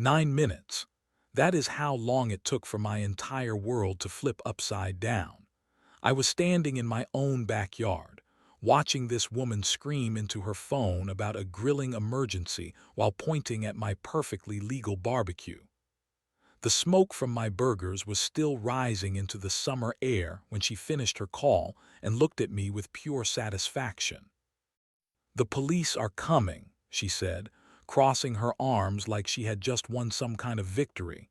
9 minutes. That is how long it took for my entire world to flip upside down. I was standing in my own backyard, watching this woman scream into her phone about a grilling emergency while pointing at my perfectly legal barbecue. The smoke from my burgers was still rising into the summer air when she finished her call and looked at me with pure satisfaction. "The police are coming," she said, crossing her arms like she had just won some kind of victory.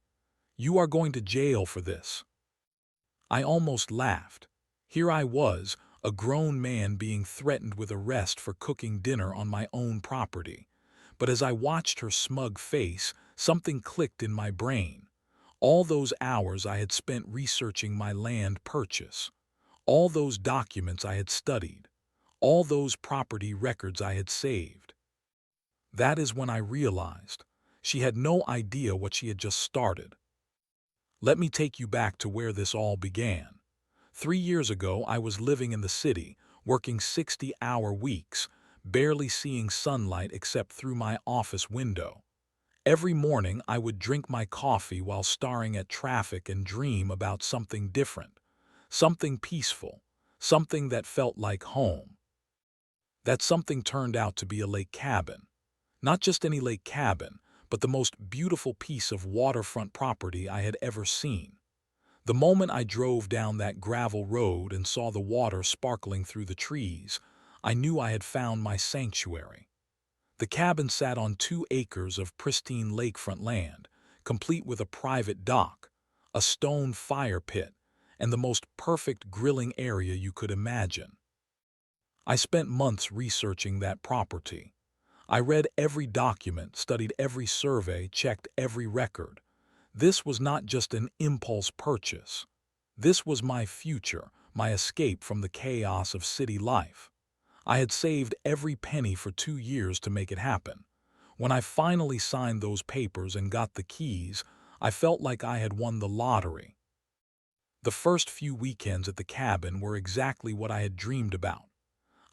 "You are going to jail for this." I almost laughed. Here I was, a grown man being threatened with arrest for cooking dinner on my own property. But as I watched her smug face, something clicked in my brain. All those hours I had spent researching my land purchase, all those documents I had studied, all those property records I had saved. That is when I realized she had no idea what she had just started. Let me take you back to where this all began. 3 years ago, I was living in the city, working 60-hour weeks, barely seeing sunlight except through my office window. Every morning, I would drink my coffee while staring at traffic and dream about something different, something peaceful, something that felt like home. That something turned out to be a lake cabin. Not just any lake cabin, but the most beautiful piece of waterfront property I had ever seen. The moment I drove down that gravel road and saw the water sparkling through the trees, I knew I had found my sanctuary. The cabin sat on 2 acres of pristine lakefront land, complete with a private dock, a stone fire pit, and the most perfect grilling area you could imagine. I spent months researching that property. I read every document, studied every survey, checked every record. This was not just an impulse purchase. This was my future, my escape from the chaos of city life. I had saved every penny for 2 years to make it happen. When I finally signed those papers and got the keys, I felt like I had won the lottery. The first few weekends at the cabin were exactly what I had dreamed about.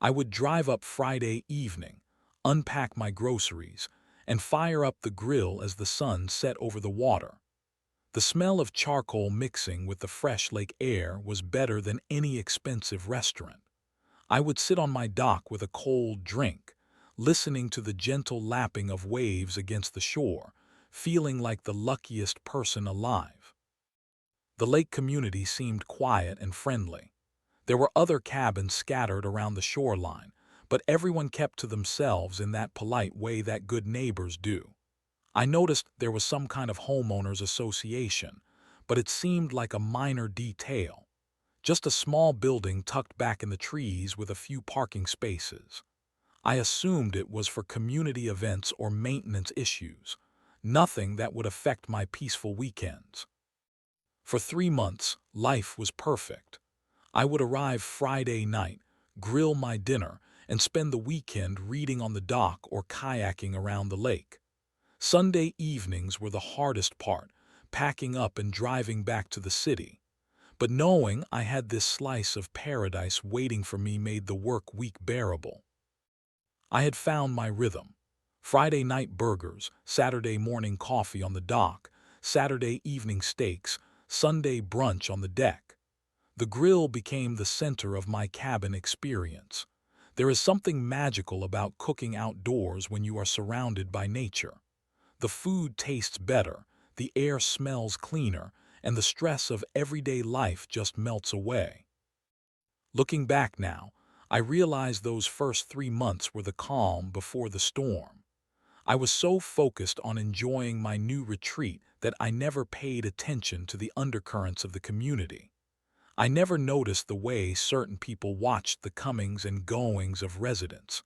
I would drive up Friday evening, unpack my groceries, and fire up the grill as the sun set over the water. The smell of charcoal mixing with the fresh lake air was better than any expensive restaurant. I would sit on my dock with a cold drink, listening to the gentle lapping of waves against the shore, feeling like the luckiest person alive. The lake community seemed quiet and friendly. There were other cabins scattered around the shoreline, but everyone kept to themselves in that polite way that good neighbors do. I noticed there was some kind of homeowners association, but it seemed like a minor detail. Just a small building tucked back in the trees with a few parking spaces. I assumed it was for community events or maintenance issues, nothing that would affect my peaceful weekends. For 3 months, life was perfect. I would arrive Friday night, grill my dinner, and spend the weekend reading on the dock or kayaking around the lake. Sunday evenings were the hardest part, packing up and driving back to the city. But knowing I had this slice of paradise waiting for me made the work week bearable. I had found my rhythm. Friday night burgers, Saturday morning coffee on the dock, Saturday evening steaks, Sunday brunch on the deck. The grill became the center of my cabin experience. There is something magical about cooking outdoors when you are surrounded by nature. The food tastes better, the air smells cleaner, and the stress of everyday life just melts away. Looking back now, I realize those first 3 months were the calm before the storm. I was so focused on enjoying my new retreat that I never paid attention to the undercurrents of the community. I never noticed the way certain people watched the comings and goings of residents.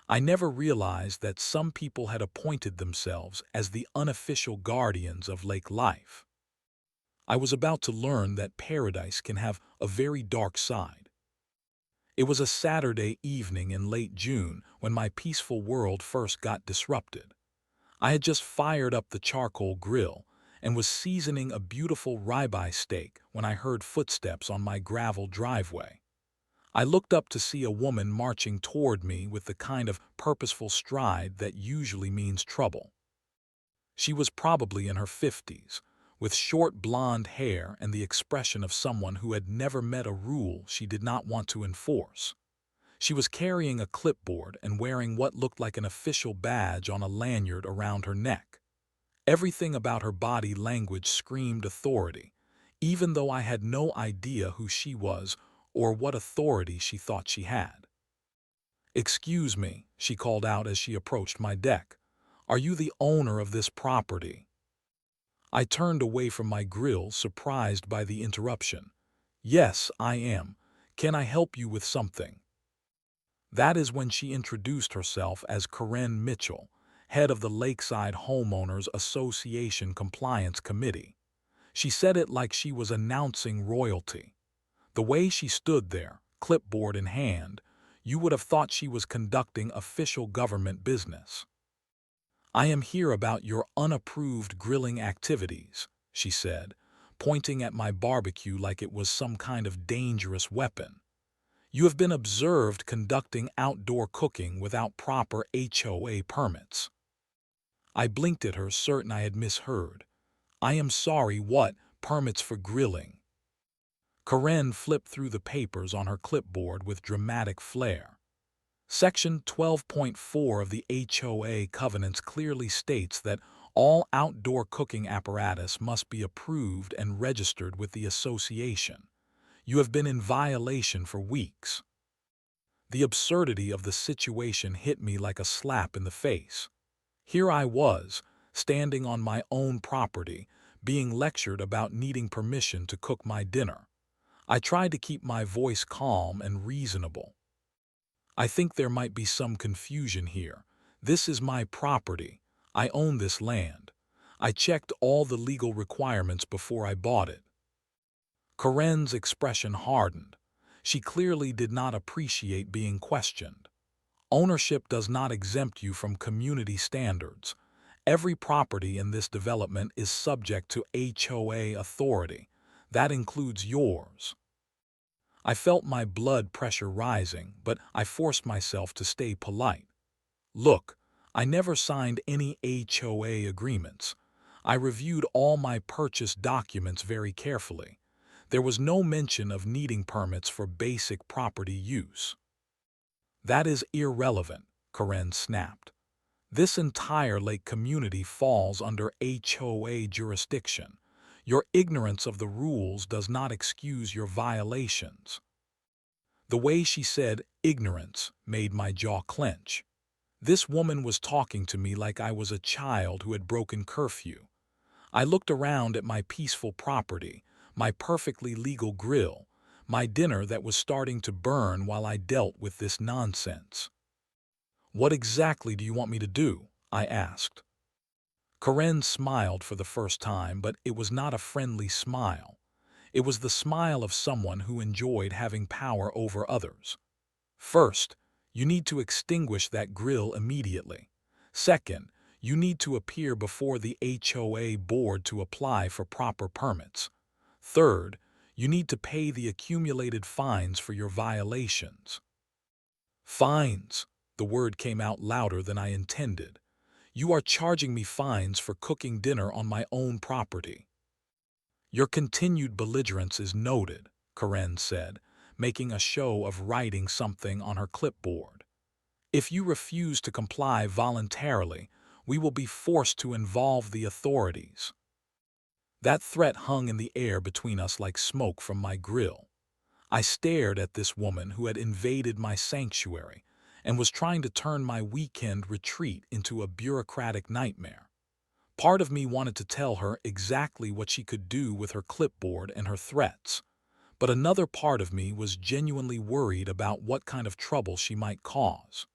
I never realized that some people had appointed themselves as the unofficial guardians of lake life. I was about to learn that paradise can have a very dark side. It was a Saturday evening in late June when my peaceful world first got disrupted. I had just fired up the charcoal grill and was seasoning a beautiful ribeye steak when I heard footsteps on my gravel driveway. I looked up to see a woman marching toward me with the kind of purposeful stride that usually means trouble. She was probably in her 50s, with short blonde hair and the expression of someone who had never met a rule she did not want to enforce. She was carrying a clipboard and wearing what looked like an official badge on a lanyard around her neck. Everything about her body language screamed authority, even though I had no idea who she was or what authority she thought she had. "Excuse me," she called out as she approached my deck. "Are you the owner of this property?" I turned away from my grill, surprised by the interruption. "Yes, I am. Can I help you with something?" That is when she introduced herself as Karen Mitchell, head of the Lakeside Homeowners Association Compliance Committee. She said it like she was announcing royalty. The way she stood there, clipboard in hand, you would have thought she was conducting official government business. "I am here about your unapproved grilling activities," she said, pointing at my barbecue like it was some kind of dangerous weapon. "You have been observed conducting outdoor cooking without proper HOA permits." I blinked at her, certain I had misheard. "I am sorry, what permits for grilling?" Karen flipped through the papers on her clipboard with dramatic flair. Section 12.4 of the HOA covenants clearly states that all outdoor cooking apparatus must be approved and registered with the association. You have been in violation for weeks. The absurdity of the situation hit me like a slap in the face. Here I was, standing on my own property, being lectured about needing permission to cook my dinner. I tried to keep my voice calm and reasonable. "I think there might be some confusion here. This is my property. I own this land. I checked all the legal requirements before I bought it." Karen's expression hardened. She clearly did not appreciate being questioned. Ownership does not exempt you from community standards. Every property in this development is subject to HOA authority. That includes yours. I felt my blood pressure rising, but I forced myself to stay polite. "Look, I never signed any HOA agreements. I reviewed all my purchase documents very carefully. There was no mention of needing permits for basic property use." "That is irrelevant," Karen snapped. "This entire lake community falls under HOA jurisdiction. Your ignorance of the rules does not excuse your violations." The way she said ignorance made my jaw clench. This woman was talking to me like I was a child who had broken curfew. I looked around at my peaceful property, my perfectly legal grill, my dinner that was starting to burn while I dealt with this nonsense. "What exactly do you want me to do?" I asked. Karen smiled for the first time, but it was not a friendly smile. It was the smile of someone who enjoyed having power over others. "First, you need to extinguish that grill immediately. Second, you need to appear before the HOA board to apply for proper permits. Third, you need to pay the accumulated fines for your violations." "Fines?" The word came out louder than I intended. "You are charging me fines for cooking dinner on my own property." "Your continued belligerence is noted," Karen said, making a show of writing something on her clipboard. "If you refuse to comply voluntarily, we will be forced to involve the authorities." That threat hung in the air between us like smoke from my grill. I stared at this woman who had invaded my sanctuary and was trying to turn my weekend retreat into a bureaucratic nightmare. Part of me wanted to tell her exactly what she could do with her clipboard and her threats, but another part of me was genuinely worried about what kind of trouble she might cause.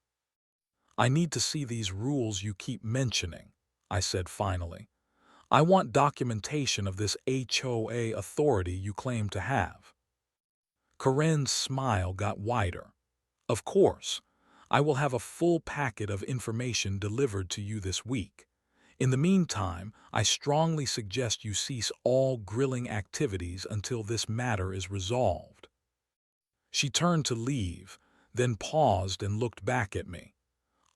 "I need to see these rules you keep mentioning," I said finally. "I want documentation of this HOA authority you claim to have." Karen's smile got wider. "Of course, I will have a full packet of information delivered to you this week. In the meantime, I strongly suggest you cease all grilling activities until this matter is resolved." She turned to leave, then paused and looked back at me.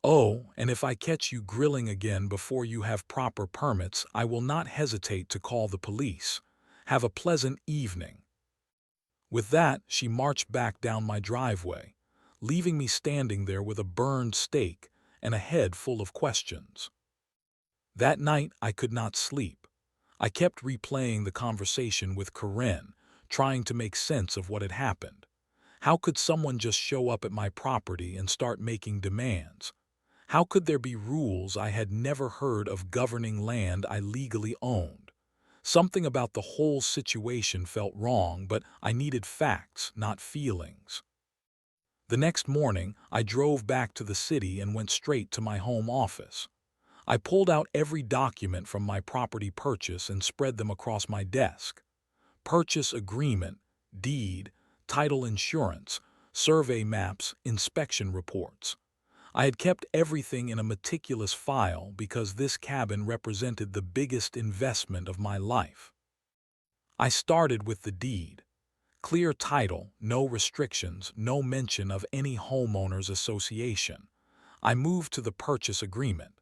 Oh, and if I catch you grilling again before you have proper permits, I will not hesitate to call the police. Have a pleasant evening." With that, she marched back down my driveway, leaving me standing there with a burned steak and a head full of questions. That night, I could not sleep. I kept replaying the conversation with Karen, trying to make sense of what had happened. How could someone just show up at my property and start making demands? How could there be rules I had never heard of governing land I legally owned? Something about the whole situation felt wrong, but I needed facts, not feelings. The next morning, I drove back to the city and went straight to my home office. I pulled out every document from my property purchase and spread them across my desk. Purchase agreement, deed, title insurance, survey maps, inspection reports. I had kept everything in a meticulous file because this cabin represented the biggest investment of my life. I started with the deed. Clear title, no restrictions, no mention of any homeowners association. I moved to the purchase agreement.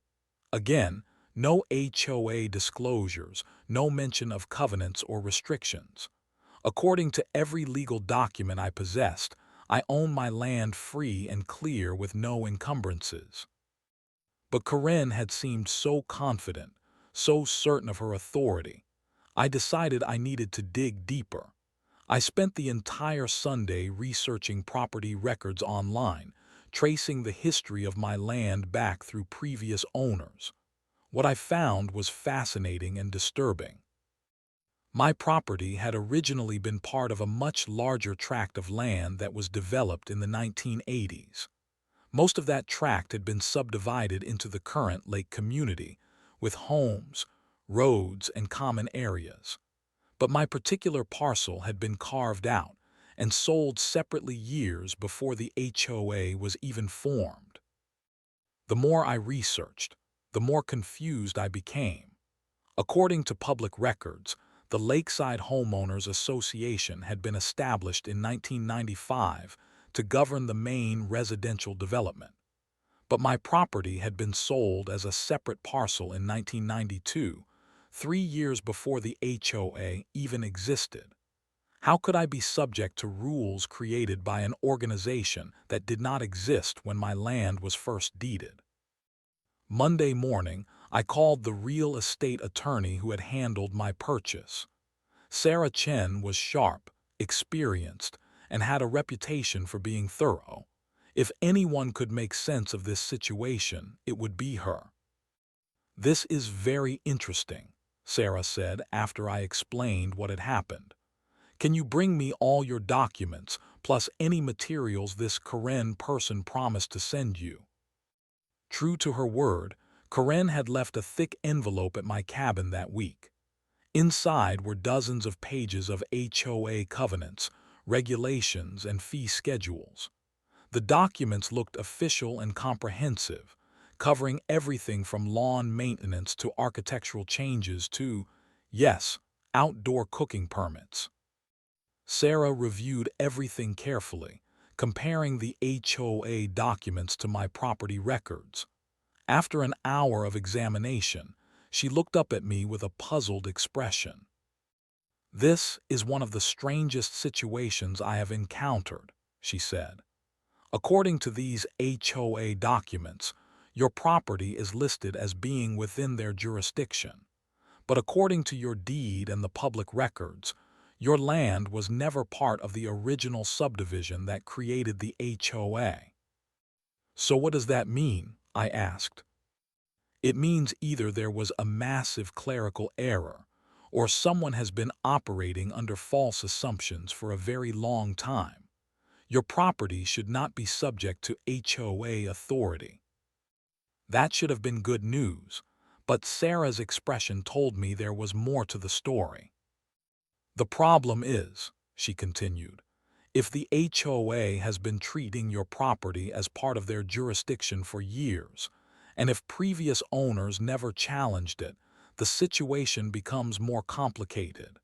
Again, no HOA disclosures, no mention of covenants or restrictions. According to every legal document I possessed, I owned my land free and clear with no encumbrances. But Karen had seemed so confident, so certain of her authority. I decided I needed to dig deeper. I spent the entire Sunday researching property records online, tracing the history of my land back through previous owners. What I found was fascinating and disturbing. My property had originally been part of a much larger tract of land that was developed in the 1980s. Most of that tract had been subdivided into the current lake community, with homes, roads, and common areas. But my particular parcel had been carved out and sold separately years before the HOA was even formed. The more I researched, the more confused I became. According to public records, the Lakeside Homeowners Association had been established in 1995 to govern the main residential development. But my property had been sold as a separate parcel in 1992, 3 years before the HOA even existed. How could I be subject to rules created by an organization that did not exist when my land was first deeded? Monday morning, I called the real estate attorney who had handled my purchase. Sarah Chen was sharp, experienced, and had a reputation for being thorough. If anyone could make sense of this situation, it would be her. "This is very interesting," Sarah said after I explained what had happened. "Can you bring me all your documents, plus any materials this Karen person promised to send you?" True to her word, Karen had left a thick envelope at my cabin that week. Inside were dozens of pages of HOA covenants, regulations, and fee schedules. The documents looked official and comprehensive, covering everything from lawn maintenance to architectural changes to, yes, outdoor cooking permits. Sarah reviewed everything carefully, comparing the HOA documents to my property records. After an hour of examination, she looked up at me with a puzzled expression. "This is one of the strangest situations I have encountered," she said. "According to these HOA documents, your property is listed as being within their jurisdiction. But according to your deed and the public records, your land was never part of the original subdivision that created the HOA." "So what does that mean?" I asked. "It means either there was a massive clerical error, or someone has been operating under false assumptions for a very long time. Your property should not be subject to HOA authority." That should have been good news, but Sarah's expression told me there was more to the story. "The problem is," she continued, "if the HOA has been treating your property as part of their jurisdiction for years, and if previous owners never challenged it, the situation becomes more complicated.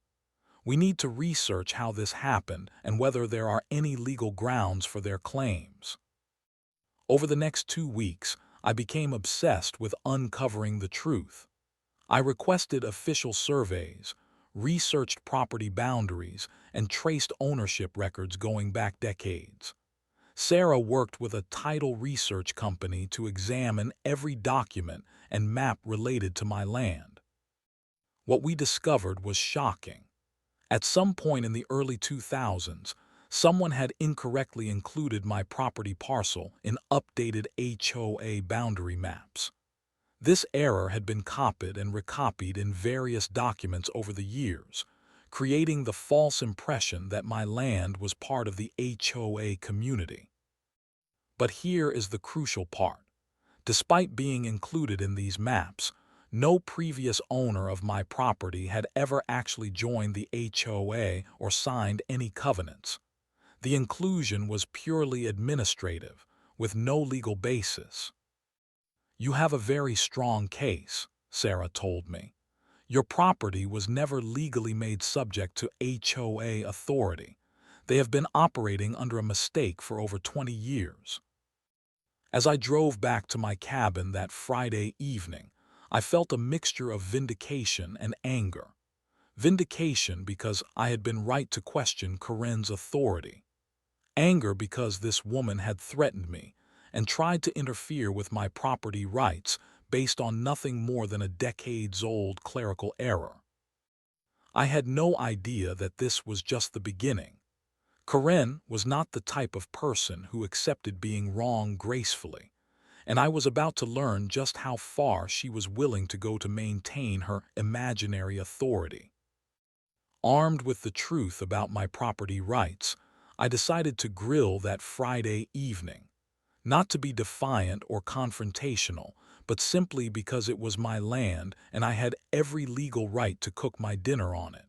We need to research how this happened and whether there are any legal grounds for their claims." Over the next 2 weeks, I became obsessed with uncovering the truth. I requested official surveys, researched property boundaries, and traced ownership records going back decades. Sarah worked with a title research company to examine every document and map related to my land. What we discovered was shocking. At some point in the early 2000s, someone had incorrectly included my property parcel in updated HOA boundary maps. This error had been copied and recopied in various documents over the years, creating the false impression that my land was part of the HOA community. But here is the crucial part. Despite being included in these maps, no previous owner of my property had ever actually joined the HOA or signed any covenants. The inclusion was purely administrative, with no legal basis. "You have a very strong case," Sarah told me. "Your property was never legally made subject to HOA authority. They have been operating under a mistake for over 20 years. As I drove back to my cabin that Friday evening, I felt a mixture of vindication and anger. Vindication because I had been right to question Karen's authority. Anger because this woman had threatened me and tried to interfere with my property rights based on nothing more than a decades-old clerical error. I had no idea that this was just the beginning. Karen was not the type of person who accepted being wrong gracefully, and I was about to learn just how far she was willing to go to maintain her imaginary authority. Armed with the truth about my property rights, I decided to grill that Friday evening, not to be defiant or confrontational, but simply because it was my land and I had every legal right to cook my dinner on it.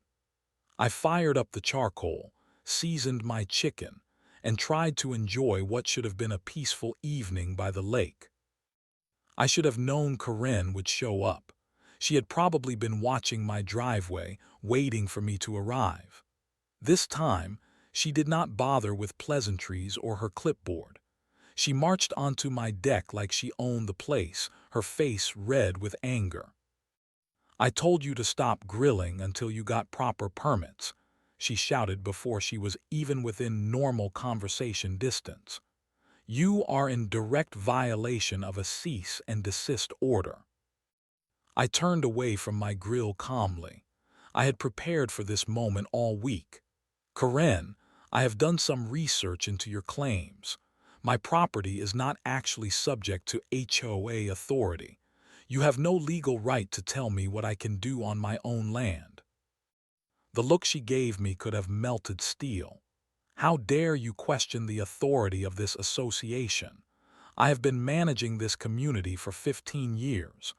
I fired up the charcoal, seasoned my chicken, and tried to enjoy what should have been a peaceful evening by the lake. I should have known Karen would show up. She had probably been watching my driveway, waiting for me to arrive. This time, she did not bother with pleasantries or her clipboard. She marched onto my deck like she owned the place, her face red with anger. "I told you to stop grilling until you got proper permits," she shouted before she was even within normal conversation distance. "You are in direct violation of a cease and desist order." I turned away from my grill calmly. I had prepared for this moment all week. "Karen, I have done some research into your claims. My property is not actually subject to HOA authority. You have no legal right to tell me what I can do on my own land." The look she gave me could have melted steel. "How dare you question the authority of this association? I have been managing this community for 15 years.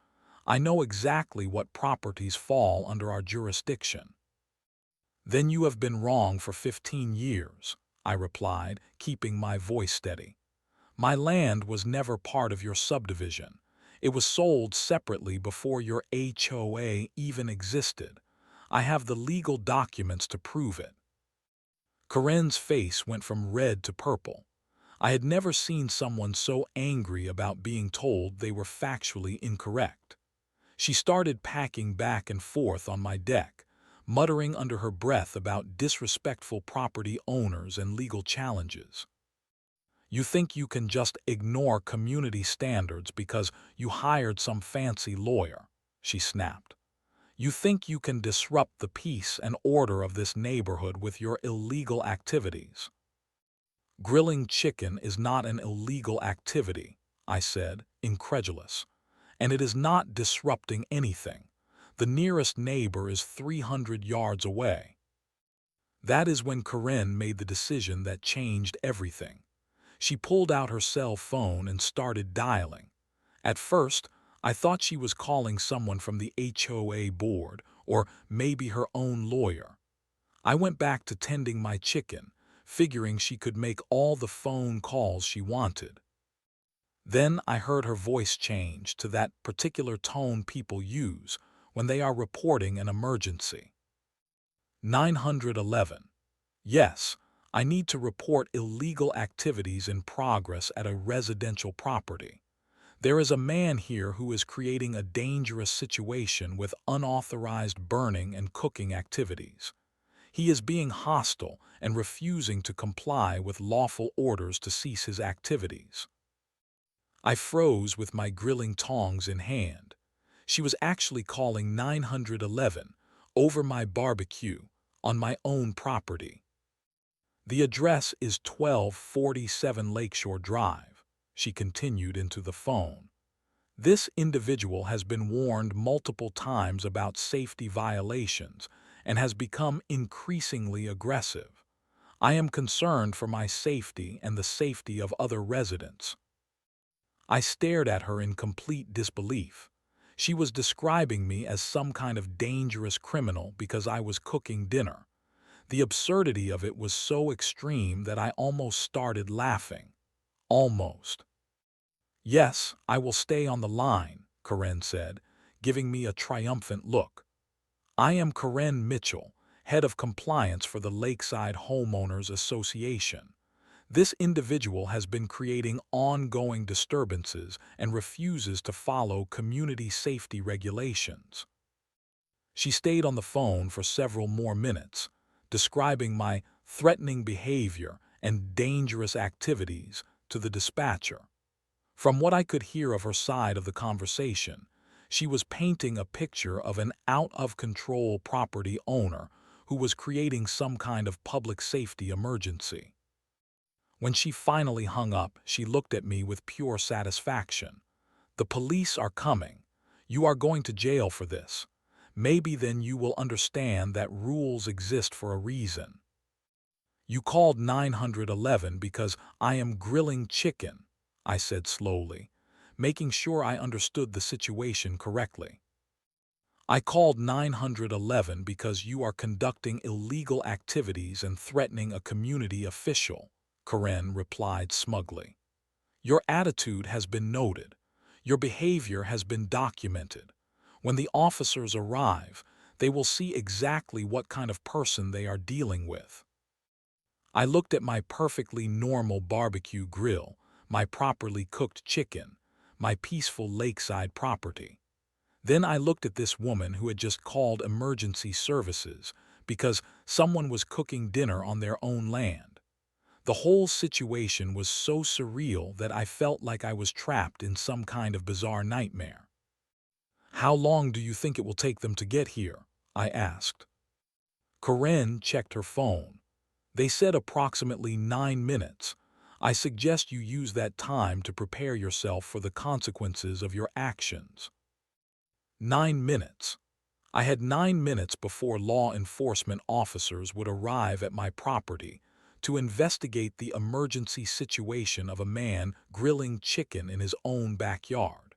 I know exactly what properties fall under our jurisdiction." "Then you have been wrong for 15 years, I replied, keeping my voice steady. "My land was never part of your subdivision. It was sold separately before your HOA even existed. I have the legal documents to prove it." Karen's face went from red to purple. I had never seen someone so angry about being told they were factually incorrect. She started packing back and forth on my deck, muttering under her breath about disrespectful property owners and legal challenges. "You think you can just ignore community standards because you hired some fancy lawyer," she snapped. "You think you can disrupt the peace and order of this neighborhood with your illegal activities." "Grilling chicken is not an illegal activity," I said, incredulous. "And it is not disrupting anything. The nearest neighbor is 300 yards away." That is when Karen made the decision that changed everything. She pulled out her cell phone and started dialing. At first, I thought she was calling someone from the HOA board, or maybe her own lawyer. I went back to tending my chicken, figuring she could make all the phone calls she wanted. Then I heard her voice change to that particular tone people use when they are reporting an emergency. 911. "Yes, I need to report illegal activities in progress at a residential property. There is a man here who is creating a dangerous situation with unauthorized burning and cooking activities. He is being hostile and refusing to comply with lawful orders to cease his activities. I froze with my grilling tongs in hand. She was actually calling 911 over my barbecue on my own property. The address is 1247 Lakeshore Drive, she continued into the phone. This individual has been warned multiple times about safety violations and has become increasingly aggressive. I am concerned for my safety and the safety of other residents. I stared at her in complete disbelief. She was describing me as some kind of dangerous criminal because I was cooking dinner. The absurdity of it was so extreme that I almost started laughing. Almost. "Yes, I will stay on the line," Karen said, giving me a triumphant look. "I am Karen Mitchell, head of compliance for the Lakeside Homeowners Association. This individual has been creating ongoing disturbances and refuses to follow community safety regulations." She stayed on the phone for several more minutes, describing my threatening behavior and dangerous activities to the dispatcher. From what I could hear of her side of the conversation, she was painting a picture of an out-of-control property owner who was creating some kind of public safety emergency. When she finally hung up, she looked at me with pure satisfaction. "The police are coming. You are going to jail for this. Maybe then you will understand that rules exist for a reason. You called 911 because I am grilling chicken," I said slowly, making sure I understood the situation correctly. "I called 911 because you are conducting illegal activities and threatening a community official," Karen replied smugly. "Your attitude has been noted. Your behavior has been documented. When the officers arrive, they will see exactly what kind of person they are dealing with." I looked at my perfectly normal barbecue grill, my properly cooked chicken, my peaceful lakeside property. Then I looked at this woman who had just called emergency services because someone was cooking dinner on their own land. The whole situation was so surreal that I felt like I was trapped in some kind of bizarre nightmare. "How long do you think it will take them to get here?" I asked. Karen checked her phone. "They said approximately 9 minutes. I suggest you use that time to prepare yourself for the consequences of your actions." 9 minutes. I had 9 minutes before law enforcement officers would arrive at my property to investigate the emergency situation of a man grilling chicken in his own backyard.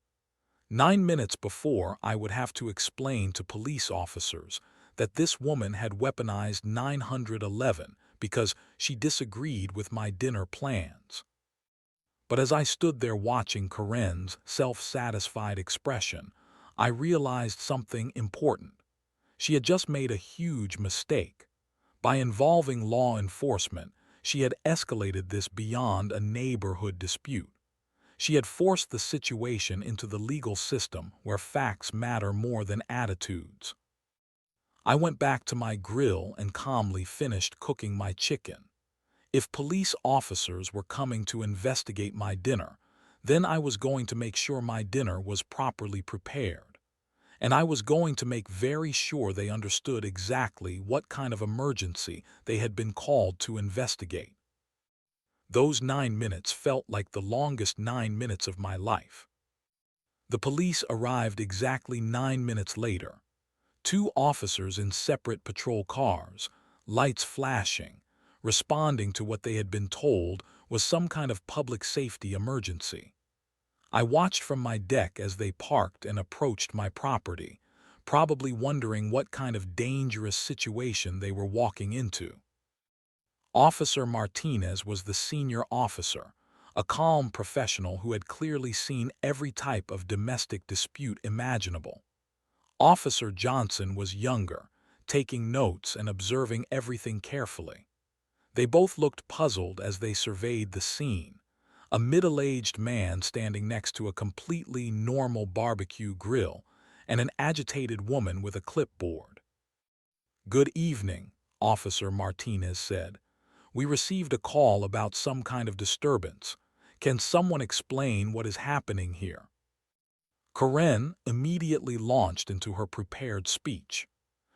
9 minutes before I would have to explain to police officers that this woman had weaponized 911 because she disagreed with my dinner plans. But as I stood there watching Karen's self-satisfied expression, I realized something important. She had just made a huge mistake. By involving law enforcement, she had escalated this beyond a neighborhood dispute. She had forced the situation into the legal system where facts matter more than attitudes. I went back to my grill and calmly finished cooking my chicken. If police officers were coming to investigate my dinner, then I was going to make sure my dinner was properly prepared. And I was going to make very sure they understood exactly what kind of emergency they had been called to investigate. Those 9 minutes felt like the longest 9 minutes of my life. The police arrived exactly 9 minutes later. 2 officers in separate patrol cars, lights flashing, responding to what they had been told was some kind of public safety emergency. I watched from my deck as they parked and approached my property, probably wondering what kind of dangerous situation they were walking into. Officer Martinez was the senior officer, a calm professional who had clearly seen every type of domestic dispute imaginable. Officer Johnson was younger, taking notes and observing everything carefully. They both looked puzzled as they surveyed the scene. a middle-aged man standing next to a completely normal barbecue grill, and an agitated woman with a clipboard. "Good evening," Officer Martinez said. "We received a call about some kind of disturbance. Can someone explain what is happening here?" Karen immediately launched into her prepared speech.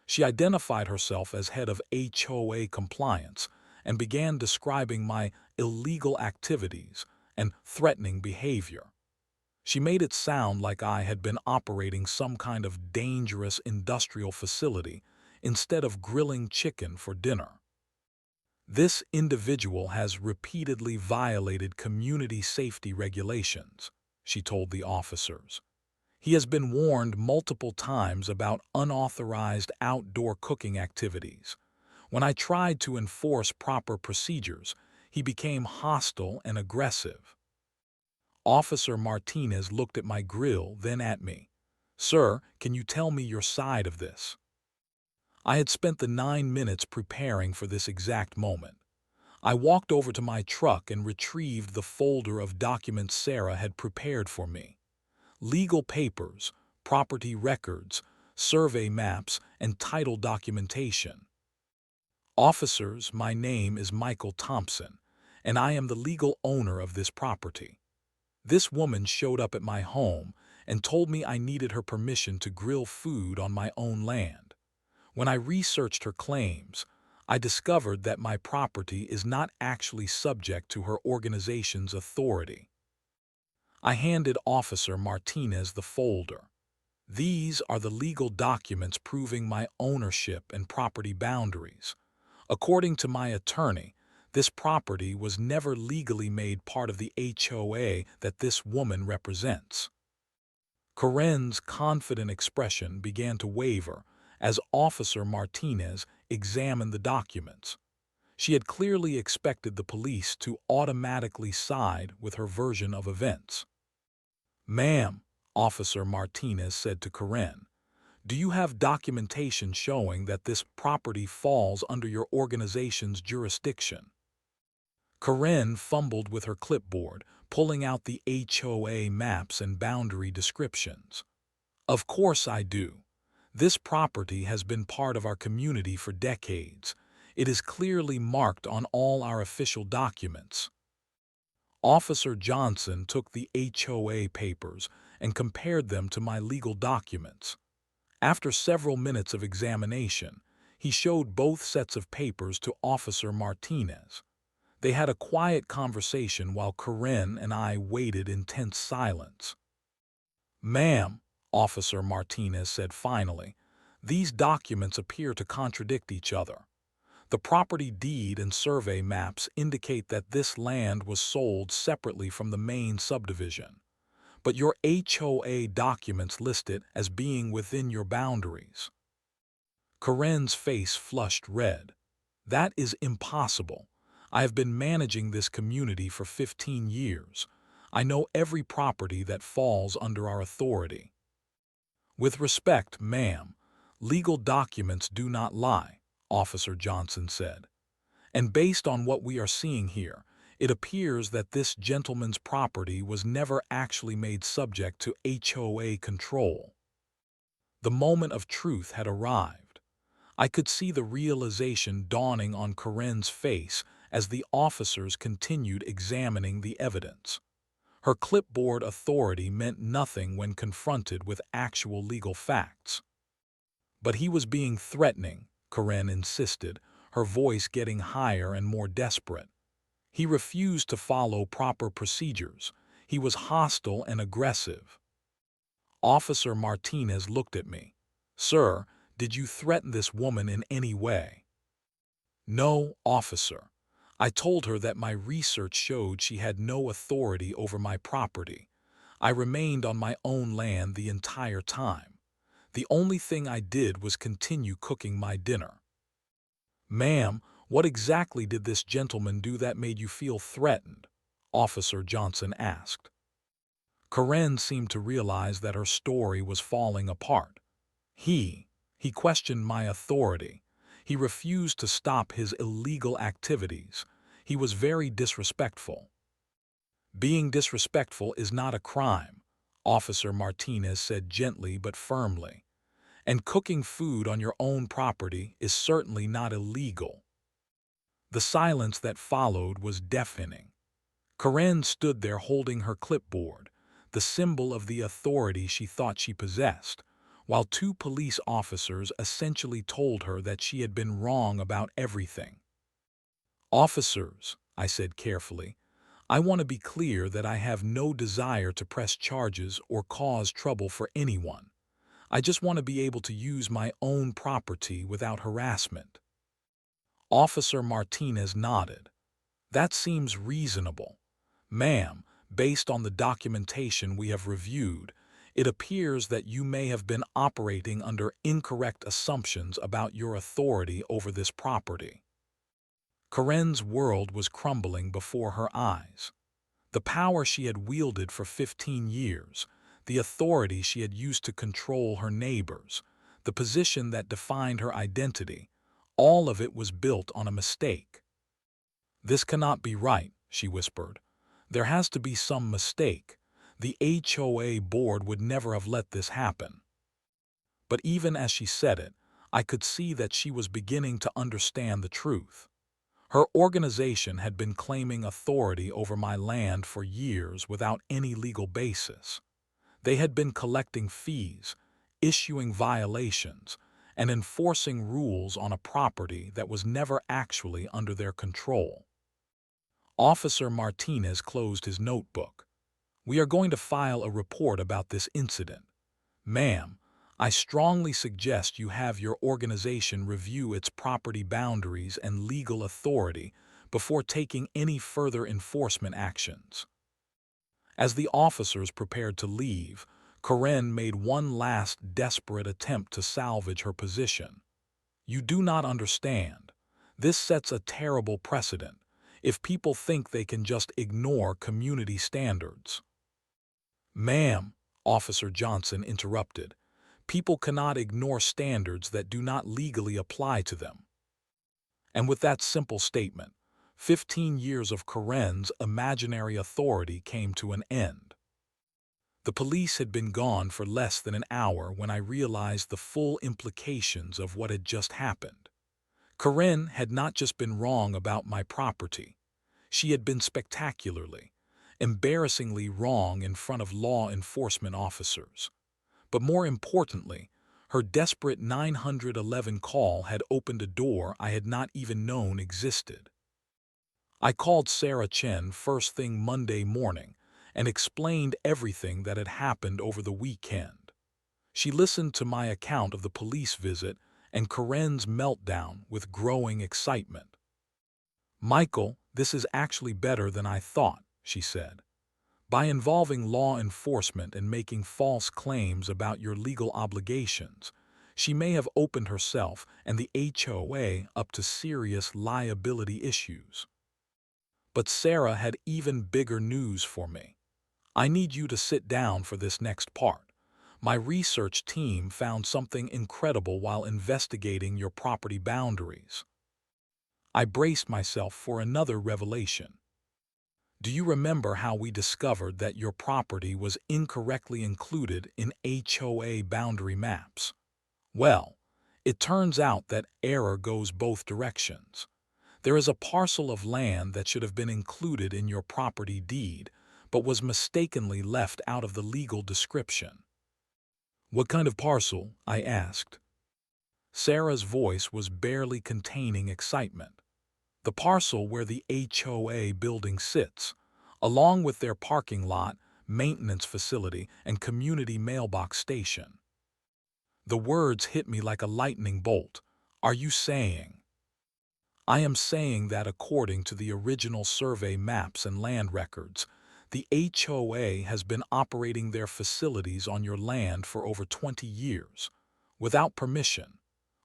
She identified herself as head of HOA compliance and began describing my illegal activities and threatening behavior. She made it sound like I had been operating some kind of dangerous industrial facility instead of grilling chicken for dinner. "This individual has repeatedly violated community safety regulations," she told the officers. "He has been warned multiple times about unauthorized outdoor cooking activities. When I tried to enforce proper procedures, he became hostile and aggressive." Officer Martinez looked at my grill, then at me. "Sir, can you tell me your side of this?" I had spent the 9 minutes preparing for this exact moment. I walked over to my truck and retrieved the folder of documents Sarah had prepared for me. Legal papers, property records, survey maps, and title documentation. "Officers, my name is Michael Thompson, and I am the legal owner of this property. This woman showed up at my home and told me I needed her permission to grill food on my own land. When I researched her claims, I discovered that my property is not actually subject to her organization's authority." I handed Officer Martinez the folder. "These are the legal documents proving my ownership and property boundaries. According to my attorney, this property was never legally made part of the HOA that this woman represents." Karen's confident expression began to waver as Officer Martinez examined the documents. She had clearly expected the police to automatically side with her version of events. "Ma'am," Officer Martinez said to Karen, "do you have documentation showing that this property falls under your organization's jurisdiction?" Karen fumbled with her clipboard, pulling out the HOA maps and boundary descriptions. "Of course I do. This property has been part of our community for decades. It is clearly marked on all our official documents." Officer Johnson took the HOA papers and compared them to my legal documents. After several minutes of examination, he showed both sets of papers to Officer Martinez. They had a quiet conversation while Karen and I waited in tense silence. "Ma'am," Officer Martinez said finally, "these documents appear to contradict each other. The property deed and survey maps indicate that this land was sold separately from the main subdivision, but your HOA documents list it as being within your boundaries." Karen's face flushed red. "That is impossible. I have been managing this community for 15 years. I know every property that falls under our authority." "With respect, ma'am, legal documents do not lie," Officer Johnson said. "And based on what we are seeing here, it appears that this gentleman's property was never actually made subject to HOA control." The moment of truth had arrived. I could see the realization dawning on Karen's face as the officers continued examining the evidence. Her clipboard authority meant nothing when confronted with actual legal facts. "But he was being threatening," Karen insisted, her voice getting higher and more desperate. "He refused to follow proper procedures. He was hostile and aggressive." Officer Martinez looked at me. "Sir, did you threaten this woman in any way?" "No, officer. I told her that my research showed she had no authority over my property. I remained on my own land the entire time. The only thing I did was continue cooking my dinner." "Ma'am, what exactly did this gentleman do that made you feel threatened?" Officer Johnson asked. Karen seemed to realize that her story was falling apart. He questioned my authority. He refused to stop his illegal activities. He was very disrespectful." Being disrespectful is not a crime, Officer Martinez said gently but firmly. And cooking food on your own property is certainly not illegal. The silence that followed was deafening. Karen stood there holding her clipboard, the symbol of the authority she thought she possessed, while two police officers essentially told her that she had been wrong about everything. "Officers," I said carefully, "I want to be clear that I have no desire to press charges or cause trouble for anyone. I just want to be able to use my own property without harassment." Officer Martinez nodded. "That seems reasonable. Ma'am, based on the documentation we have reviewed, it appears that you may have been operating under incorrect assumptions about your authority over this property." Karen's world was crumbling before her eyes. The power she had wielded for 15 years, the authority she had used to control her neighbors, the position that defined her identity, all of it was built on a mistake. "This cannot be right," she whispered. "There has to be some mistake. The HOA board would never have let this happen." But even as she said it, I could see that she was beginning to understand the truth. Her organization had been claiming authority over my land for years without any legal basis. They had been collecting fees, issuing violations, and enforcing rules on a property that was never actually under their control. Officer Martinez closed his notebook. "We are going to file a report about this incident. Ma'am, I strongly suggest you have your organization review its property boundaries and legal authority before taking any further enforcement actions." As the officers prepared to leave, Karen made one last desperate attempt to salvage her position. "You do not understand. This sets a terrible precedent if people think they can just ignore community standards." "Ma'am," Officer Johnson interrupted, "people cannot ignore standards that do not legally apply to them." And with that simple statement, 15 years of Karen's imaginary authority came to an end. The police had been gone for less than an hour when I realized the full implications of what had just happened. Karen had not just been wrong about my property. She had been spectacularly, embarrassingly wrong in front of law enforcement officers. But more importantly, her desperate 911 call had opened a door I had not even known existed. I called Sarah Chen first thing Monday morning and explained everything that had happened over the weekend. She listened to my account of the police visit and Karen's meltdown with growing excitement. "Michael, this is actually better than I thought," she said. "By involving law enforcement and making false claims about your legal obligations, she may have opened herself and the HOA up to serious liability issues." But Sarah had even bigger news for me. "I need you to sit down for this next part. My research team found something incredible while investigating your property boundaries." I braced myself for another revelation. "Do you remember how we discovered that your property was incorrectly included in HOA boundary maps? Well, it turns out that error goes both directions. There is a parcel of land that should have been included in your property deed, but was mistakenly left out of the legal description." "What kind of parcel?" I asked. Sarah's voice was barely containing excitement. "The parcel where the HOA building sits, along with their parking lot, maintenance facility, and community mailbox station." The words hit me like a lightning bolt. "Are you saying—" "I am saying that according to the original survey maps and land records, the HOA has been operating their facilities on your land for over 20 years, without permission,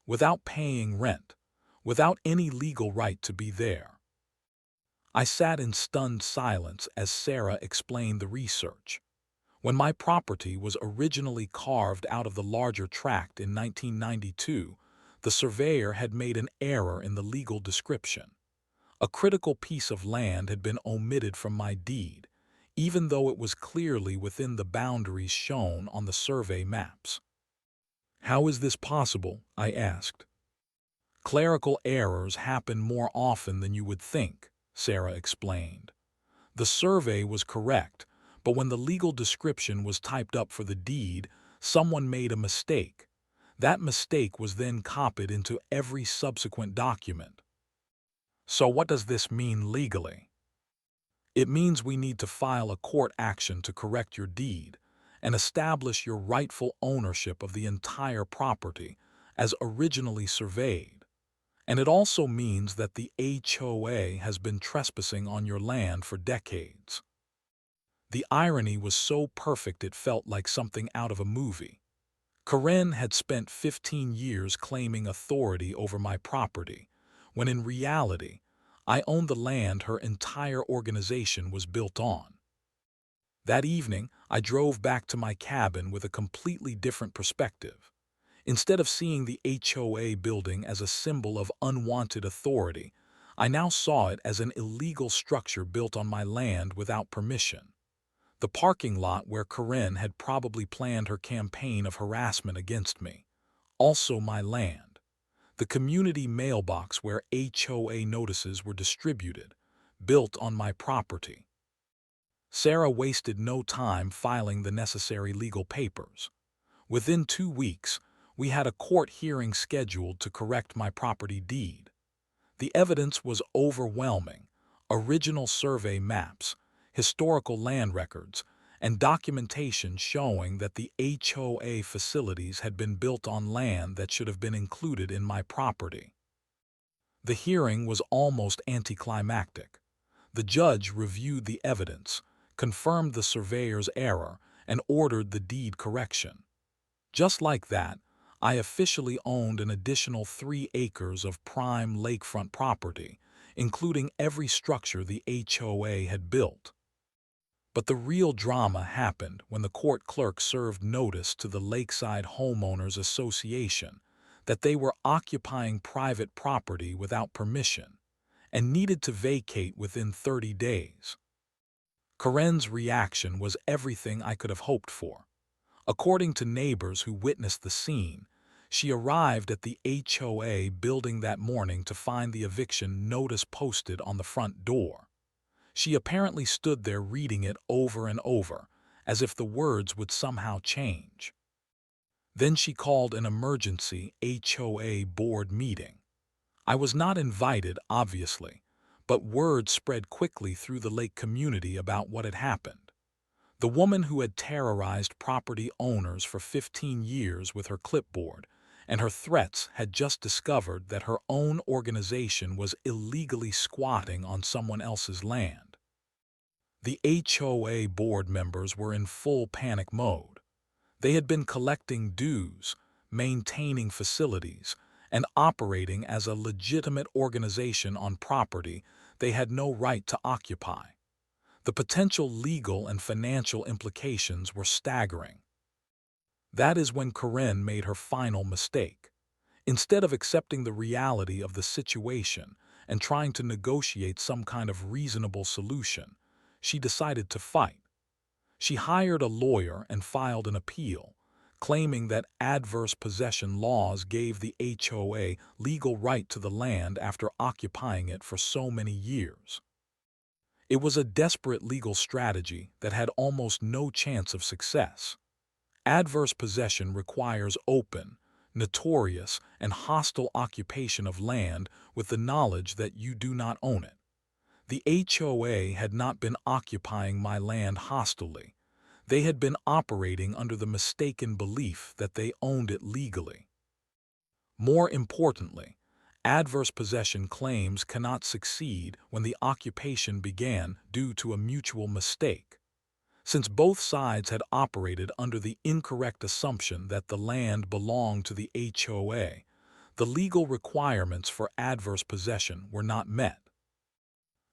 without paying rent, without any legal right to be there." I sat in stunned silence as Sarah explained the research. When my property was originally carved out of the larger tract in 1992, the surveyor had made an error in the legal description. A critical piece of land had been omitted from my deed, even though it was clearly within the boundaries shown on the survey maps. "How is this possible?" I asked. "Clerical errors happen more often than you would think," Sarah explained. "The survey was correct, but when the legal description was typed up for the deed, someone made a mistake. That mistake was then copied into every subsequent document." "So what does this mean legally?" "It means we need to file a court action to correct your deed and establish your rightful ownership of the entire property as originally surveyed. And it also means that the HOA has been trespassing on your land for decades." The irony was so perfect it felt like something out of a movie. Karen had spent 15 years claiming authority over my property, when in reality, I owned the land her entire organization was built on. That evening, I drove back to my cabin with a completely different perspective. Instead of seeing the HOA building as a symbol of unwanted authority, I now saw it as an illegal structure built on my land without permission. The parking lot where Karen had probably planned her campaign of harassment against me. Also my land. The community mailbox where HOA notices were distributed, built on my property. Sarah wasted no time filing the necessary legal papers. Within 2 weeks, we had a court hearing scheduled to correct my property deed. The evidence was overwhelming: original survey maps, historical land records, and documentation showing that the HOA facilities had been built on land that should have been included in my property. The hearing was almost anticlimactic. The judge reviewed the evidence, confirmed the surveyor's error, and ordered the deed correction. Just like that, I officially owned an additional 3 acres of prime lakefront property, including every structure the HOA had built. But the real drama happened when the court clerk served notice to the Lakeside Homeowners Association that they were occupying private property without permission and needed to vacate within 30 days. Karen's reaction was everything I could have hoped for. According to neighbors who witnessed the scene, she arrived at the HOA building that morning to find the eviction notice posted on the front door. She apparently stood there reading it over and over, as if the words would somehow change. Then she called an emergency HOA board meeting. I was not invited, obviously, but word spread quickly through the lake community about what had happened. The woman who had terrorized property owners for 15 years with her clipboard and her threats had just discovered that her own organization was illegally squatting on someone else's land. The HOA board members were in full panic mode. They had been collecting dues, maintaining facilities, and operating as a legitimate organization on property they had no right to occupy. The potential legal and financial implications were staggering. That is when Karen made her final mistake. Instead of accepting the reality of the situation and trying to negotiate some kind of reasonable solution, she decided to fight. She hired a lawyer and filed an appeal, claiming that adverse possession laws gave the HOA legal right to the land after occupying it for so many years. It was a desperate legal strategy that had almost no chance of success. Adverse possession requires open, notorious, and hostile occupation of land with the knowledge that you do not own it. The HOA had not been occupying my land hostilely. They had been operating under the mistaken belief that they owned it legally. More importantly, adverse possession claims cannot succeed when the occupation began due to a mutual mistake. Since both sides had operated under the incorrect assumption that the land belonged to the HOA, the legal requirements for adverse possession were not met.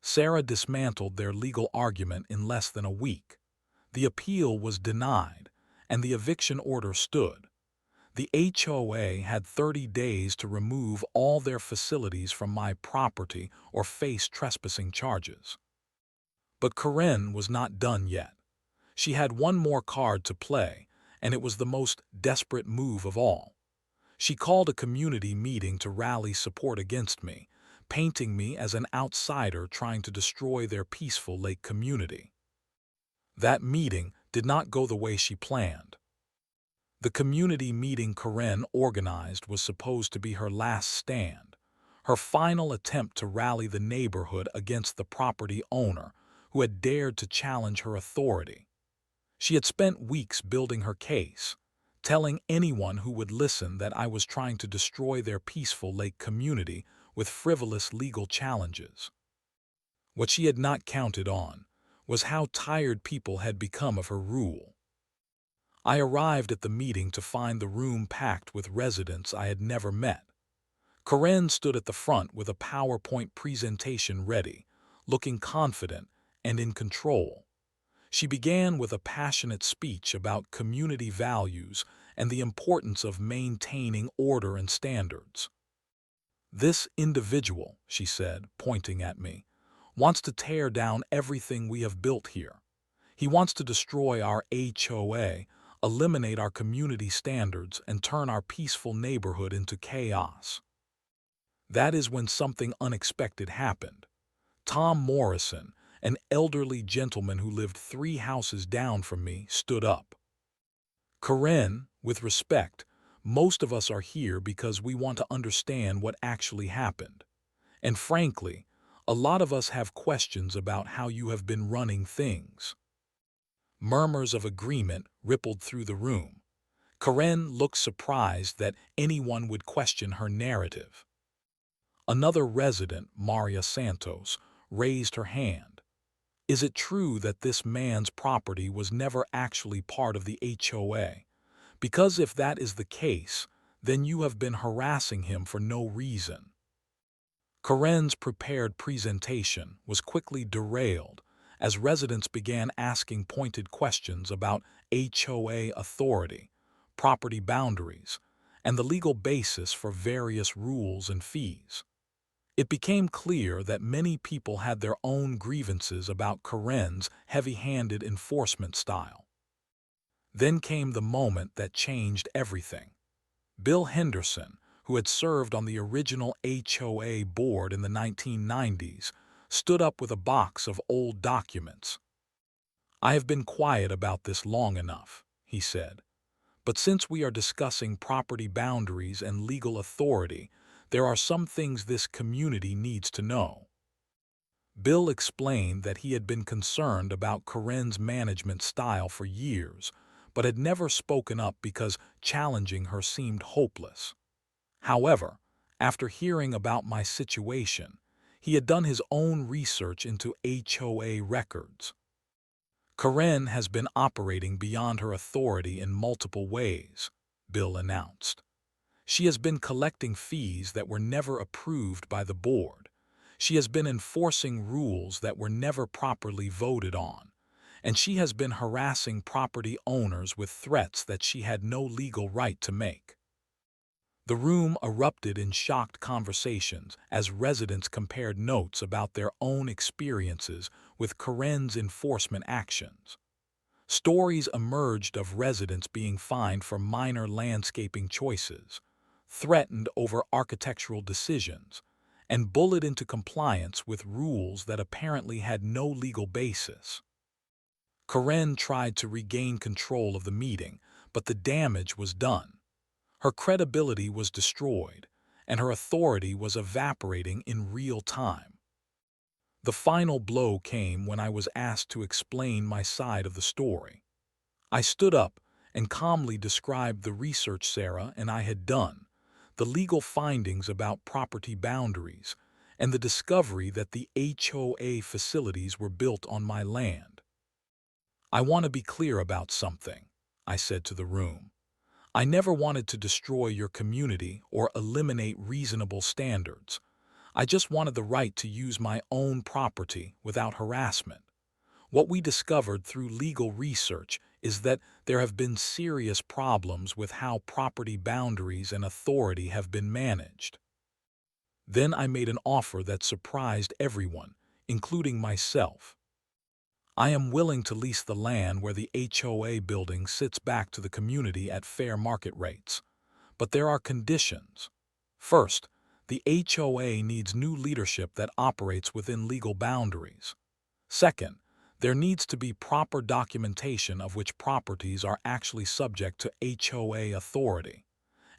Sarah dismantled their legal argument in less than a week. The appeal was denied, and the eviction order stood. The HOA had 30 days to remove all their facilities from my property or face trespassing charges. But Karen was not done yet. She had one more card to play, and it was the most desperate move of all. She called a community meeting to rally support against me, painting me as an outsider trying to destroy their peaceful lake community. That meeting did not go the way she planned. The community meeting Karen organized was supposed to be her last stand, her final attempt to rally the neighborhood against the property owner who had dared to challenge her authority. She had spent weeks building her case, telling anyone who would listen that I was trying to destroy their peaceful lake community with frivolous legal challenges. What she had not counted on was how tired people had become of her rule. I arrived at the meeting to find the room packed with residents I had never met. Karen stood at the front with a PowerPoint presentation ready, looking confident and in control. She began with a passionate speech about community values and the importance of maintaining order and standards. "This individual," she said, pointing at me, "wants to tear down everything we have built here. He wants to destroy our HOA, eliminate our community standards, and turn our peaceful neighborhood into chaos." That is when something unexpected happened. Tom Morrison, an elderly gentleman who lived 3 houses down from me, stood up. "Karen, with respect, most of us are here because we want to understand what actually happened. And frankly, a lot of us have questions about how you have been running things." Murmurs of agreement rippled through the room. Karen looked surprised that anyone would question her narrative. Another resident, Maria Santos, raised her hand. "Is it true that this man's property was never actually part of the HOA? Because if that is the case, then you have been harassing him for no reason." Karen's prepared presentation was quickly derailed as residents began asking pointed questions about HOA authority, property boundaries, and the legal basis for various rules and fees. It became clear that many people had their own grievances about Karen's heavy-handed enforcement style. Then came the moment that changed everything. Bill Henderson, who had served on the original HOA board in the 1990s, stood up with a box of old documents. "I have been quiet about this long enough," he said. "But since we are discussing property boundaries and legal authority, there are some things this community needs to know." Bill explained that he had been concerned about Karen's management style for years, but had never spoken up because challenging her seemed hopeless. However, after hearing about my situation, he had done his own research into HOA records. "Karen has been operating beyond her authority in multiple ways," Bill announced. "She has been collecting fees that were never approved by the board. She has been enforcing rules that were never properly voted on. And she has been harassing property owners with threats that she had no legal right to make." The room erupted in shocked conversations as residents compared notes about their own experiences with Karen's enforcement actions. Stories emerged of residents being fined for minor landscaping choices, threatened over architectural decisions, and bullied into compliance with rules that apparently had no legal basis. Karen tried to regain control of the meeting, but the damage was done. Her credibility was destroyed, and her authority was evaporating in real time. The final blow came when I was asked to explain my side of the story. I stood up and calmly described the research Sarah and I had done, the legal findings about property boundaries, and the discovery that the HOA facilities were built on my land. "I want to be clear about something," I said to the room. "I never wanted to destroy your community or eliminate reasonable standards. I just wanted the right to use my own property without harassment. What we discovered through legal research is that there have been serious problems with how property boundaries and authority have been managed." Then I made an offer that surprised everyone, including myself. I am willing to lease the land where the HOA building sits back to the community at fair market rates. But there are conditions. First, the HOA needs new leadership that operates within legal boundaries. Second, there needs to be proper documentation of which properties are actually subject to HOA authority.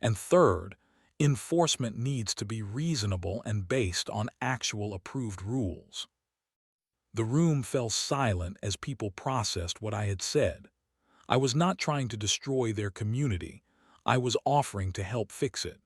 And third, enforcement needs to be reasonable and based on actual approved rules. The room fell silent as people processed what I had said. I was not trying to destroy their community. I was offering to help fix it.